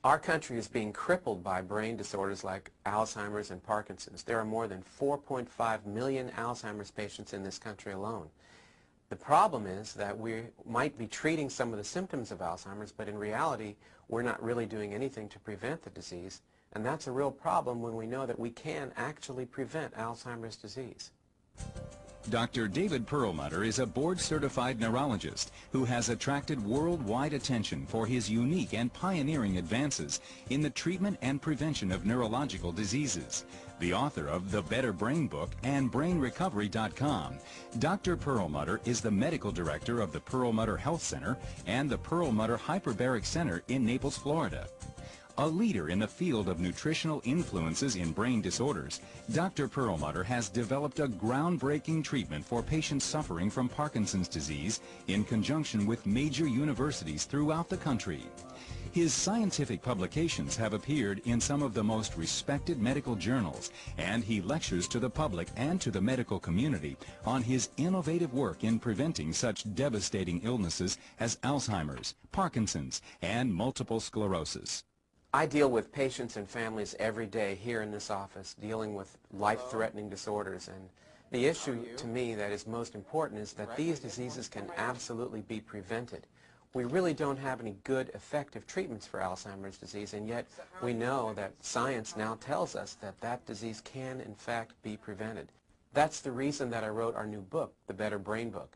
Our country is being crippled by brain disorders like Alzheimer's and Parkinson's. There are more than 4.5 million Alzheimer's patients in this country alone. The problem is that we might be treating some of the symptoms of Alzheimer's, but in reality, we're not really doing anything to prevent the disease. And that's a real problem when we know that we can actually prevent Alzheimer's disease. Dr. David Perlmutter is a board-certified neurologist who has attracted worldwide attention for his unique and pioneering advances in the treatment and prevention of neurological diseases. The author of The Better Brain book and BrainRecovery.com, Dr. Perlmutter is the medical director of the Perlmutter Health Center and the Perlmutter Hyperbaric Center in Naples, Florida. A leader in the field of nutritional influences in brain disorders, Dr. Perlmutter has developed a groundbreaking treatment for patients suffering from Parkinson's disease in conjunction with major universities throughout the country. His scientific publications have appeared in some of the most respected medical journals, and he lectures to the public and to the medical community on his innovative work in preventing such devastating illnesses as Alzheimer's, Parkinson's, and multiple sclerosis. I deal with patients and families every day here in this office dealing with life-threatening disorders, and the issue to me that is most important is that these diseases can absolutely be prevented. We really don't have any good, effective treatments for Alzheimer's disease, and yet we know that science now tells us that that disease can, in fact, be prevented. That's the reason that I wrote our new book, The Better Brain book.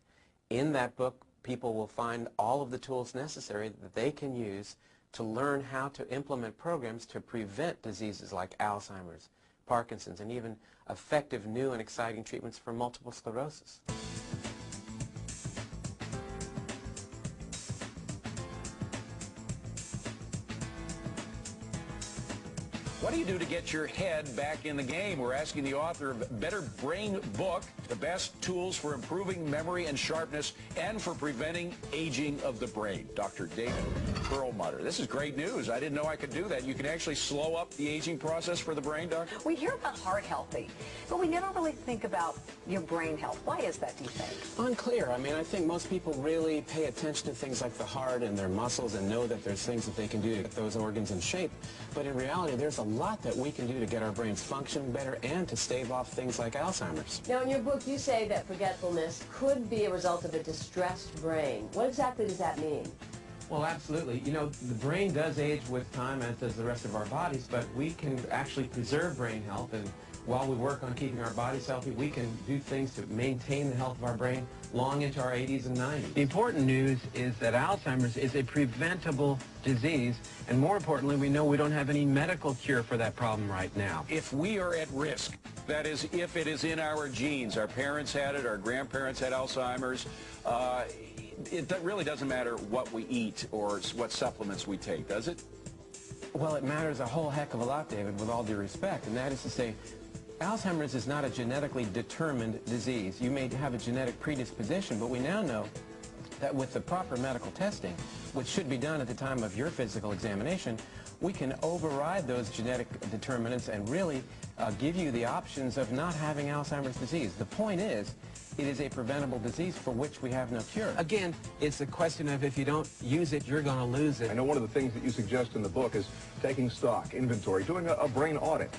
In that book, people will find all of the tools necessary that they can use to learn how to implement programs to prevent diseases like Alzheimer's, Parkinson's, and even effective new and exciting treatments for multiple sclerosis. What do you do to get your head back in the game? We're asking the author of Better Brain book, the best tools for improving memory and sharpness and for preventing aging of the brain. Dr. David Perlmutter. This is great news. I didn't know I could do that. You can actually slow up the aging process for the brain, doctor? We hear about heart healthy, but we never really think about your brain health. Why is that, do you think? Unclear. I mean, I think most people really pay attention to things like the heart and their muscles and know that there's things that they can do to get those organs in shape. But in reality, there's a lot that we can do to get our brains functioning better and to stave off things like Alzheimer's. Now, in your book, you say that forgetfulness could be a result of a distressed brain. What exactly does that mean? Well, absolutely. You know, the brain does age with time, as does the rest of our bodies, but we can actually preserve brain health, and while we work on keeping our bodies healthy, we can do things to maintain the health of our brain long into our 80s and 90s. The important news is that Alzheimer's is a preventable disease, and more importantly, we know we don't have any medical cure for that problem right now. If we are at risk, that is, if it is in our genes, our parents had it, our grandparents had Alzheimer's, it really doesn't matter what we eat or what supplements we take, does it? Well, it matters a whole heck of a lot, David, with all due respect, and that is to say, Alzheimer's is not a genetically determined disease. You may have a genetic predisposition, but we now know that with the proper medical testing, which should be done at the time of your physical examination, we can override those genetic determinants and really give you the options of not having Alzheimer's disease. The point is, it is a preventable disease for which we have no cure. Again, it's a question of if you don't use it, you're going to lose it. I know one of the things that you suggest in the book is taking stock, inventory, doing a brain audit.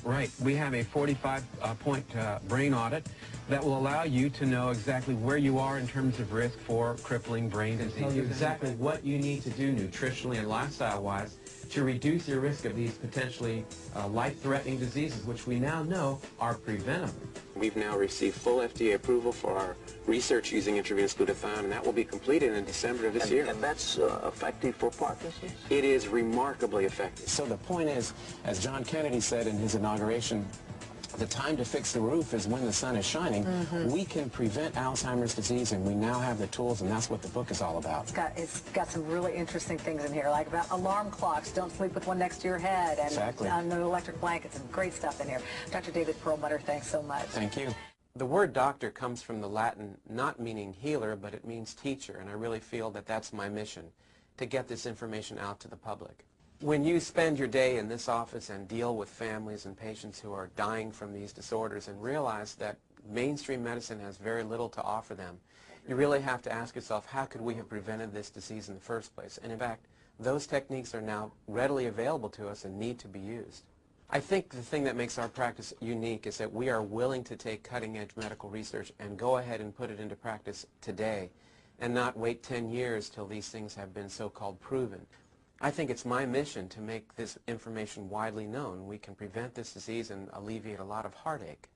Right. We have a 45-point brain audit that will allow you to know exactly where you are in terms of risk for crippling brain disease. Tell you exactly what you need to do nutritionally and lifestyle-wise to reduce your risk of these potentially life-threatening diseases, which we now know are preventable. We've now received full FDA approval for our research using intravenous glutathione, and that will be completed in December of this year. And that's effective for Parkinson's? It is remarkably effective. So the point is, as John Kennedy said in his inauguration, the time to fix the roof is when the sun is shining. We can prevent Alzheimer's disease, and we now have the tools, and that's what the book is all about. It's got some really interesting things in here, like about alarm clocks, don't sleep with one next to your head, and exactly. Electric blankets, and great stuff in here. Dr. David Perlmutter, thanks so much. Thank you. The word doctor comes from the Latin not meaning healer, but it means teacher, and I really feel that that's my mission, to get this information out to the public. When you spend your day in this office and deal with families and patients who are dying from these disorders and realize that mainstream medicine has very little to offer them, you really have to ask yourself, how could we have prevented this disease in the first place? And in fact, those techniques are now readily available to us and need to be used. I think the thing that makes our practice unique is that we are willing to take cutting-edge medical research and go ahead and put it into practice today and not wait 10 years till these things have been so-called proven. I think it's my mission to make this information widely known. We can prevent this disease and alleviate a lot of heartache.